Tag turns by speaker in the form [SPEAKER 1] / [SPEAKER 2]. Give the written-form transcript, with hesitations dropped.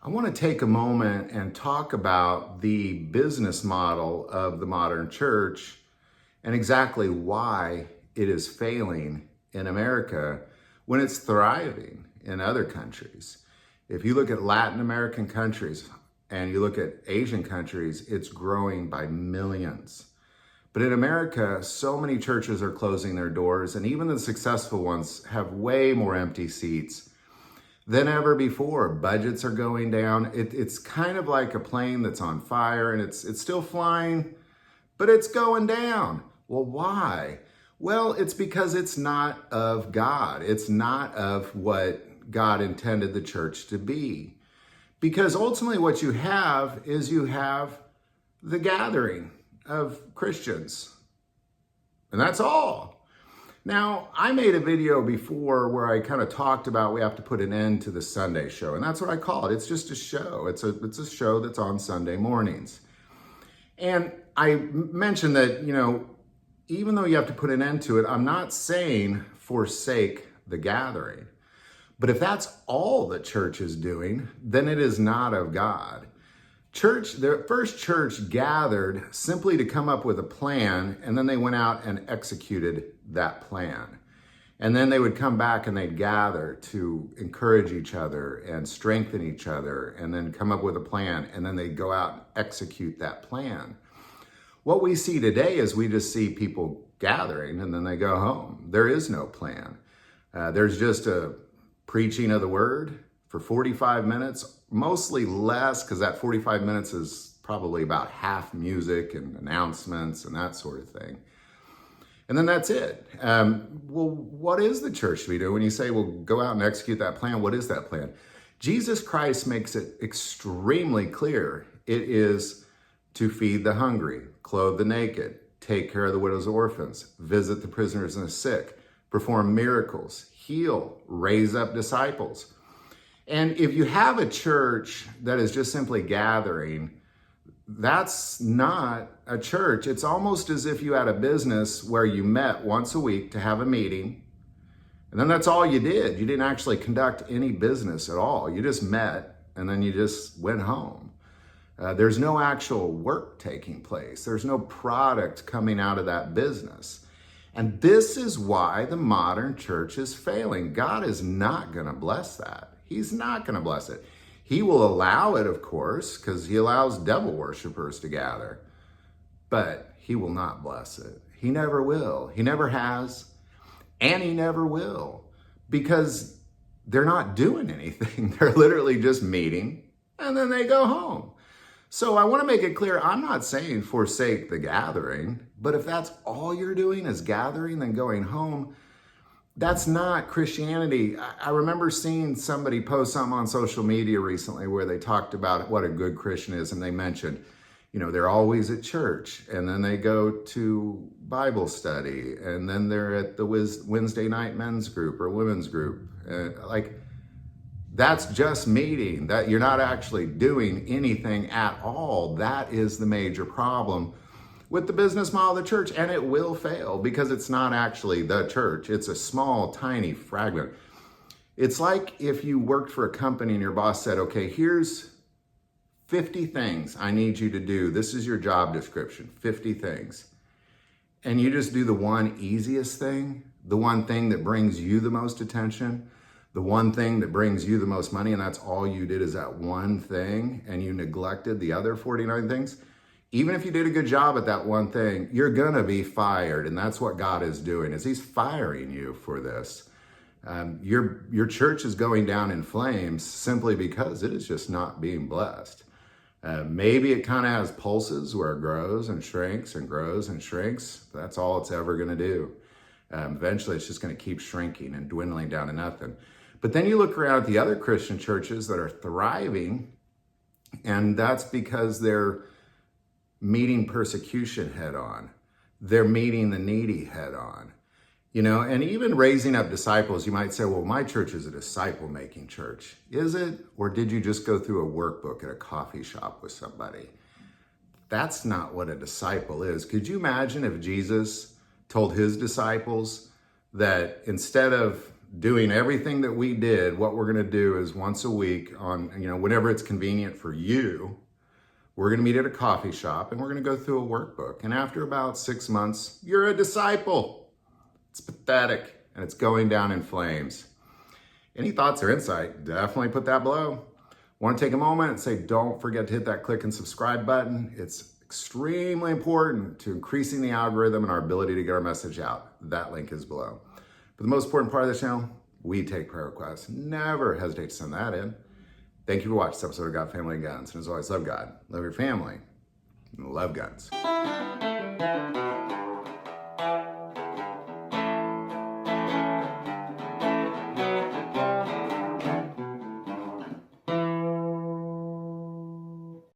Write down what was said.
[SPEAKER 1] I want to take a moment and talk about the business model of the modern church and exactly why it is failing in America when it's thriving in other countries. If you look at Latin American countries and you look at Asian countries, it's growing by millions. But in America, so many churches are closing their doors, and even the successful ones have way more empty seats than ever before. Budgets are going down. It's kind of like a plane that's on fire and it's still flying, but it's going down. Well, why? Well, it's because it's not of God. It's not of what God intended the church to be. Because ultimately what you have is you have the gathering of Christians. And that's all. Now, I made a video before where I kind of talked about we have to put an end to the Sunday show. And that's what I call it. It's just a show. It's a show that's on Sunday mornings. And I mentioned that, even though you have to put an end to it, I'm not saying forsake the gathering. But if that's all the church is doing, then it is not of God. The first church gathered simply to come up with a plan, and then they went out and executed that plan. And then they would come back and they'd gather to encourage each other and strengthen each other, and then come up with a plan, and then they'd go out and execute that plan. What we see today is we just see people gathering and then they go home. There is no plan. There's just a preaching of the word for 45 minutes, mostly less, because that 45 minutes is probably about half music and announcements and that sort of thing. And then that's it. Well, what is the church to be doing? When you say, well, go out and execute that plan, what is that plan? Jesus Christ makes it extremely clear. It is to feed the hungry, clothe the naked, take care of the widows and orphans, visit the prisoners and the sick, perform miracles, heal, raise up disciples. And if you have a church that is just simply gathering, that's not a church. It's almost as if you had a business where you met once a week to have a meeting, and then that's all you did. You didn't actually conduct any business at all. You just met, and then you just went home. There's no actual work taking place. There's no product coming out of that business. And this is why the modern church is failing. God is not going to bless that. He's not going to bless it. He will allow it, of course, because he allows devil worshipers to gather. But he will not bless it. He never will. He never has. And he never will. Because they're not doing anything. They're literally just meeting and then they go home. So I want to make it clear, I'm not saying forsake the gathering. But if that's all you're doing is gathering and going home, that's not Christianity. I remember seeing somebody post something on social media recently where they talked about what a good Christian is. And they mentioned, they're always at church, and then they go to Bible study, and then they're at the Wednesday night men's group or women's group. That's just meeting. That you're not actually doing anything at all. That is the major problem with the business model of the church, and it will fail because it's not actually the church. It's a small, tiny fragment. It's like if you worked for a company and your boss said, okay, here's 50 things I need you to do. This is your job description, 50 things. And you just do the one easiest thing, the one thing that brings you the most attention, the one thing that brings you the most money, and that's all you did is that one thing, and you neglected the other 49 things. Even if you did a good job at that one thing, you're gonna be fired. And that's what God is doing, is he's firing you for this. Your church is going down in flames simply because it is just not being blessed. Maybe it kind of has pulses where it grows and shrinks and grows and shrinks. That's all it's ever gonna do. Eventually it's just gonna keep shrinking and dwindling down to nothing. But then you look around at the other Christian churches that are thriving, and that's because they're meeting persecution head on. They're meeting the needy head on. And even raising up disciples, you might say, well, my church is a disciple-making church. Is it? Or did you just go through a workbook at a coffee shop with somebody? That's not what a disciple is. Could you imagine if Jesus told his disciples that instead of doing everything that we did, what we're going to do is once a week on, whenever it's convenient for you, we're going to meet at a coffee shop and we're going to go through a workbook. And after about 6 months, you're a disciple. It's pathetic and it's going down in flames. Any thoughts or insight, definitely put that below. Want to take a moment and say, don't forget to hit that click and subscribe button. It's extremely important to increasing the algorithm and our ability to get our message out. That link is below. But the most important part of the channel, we take prayer requests. Never hesitate to send that in. Thank you for watching this episode of God, Family, and Guns. And as always, love God, love your family, and love guns.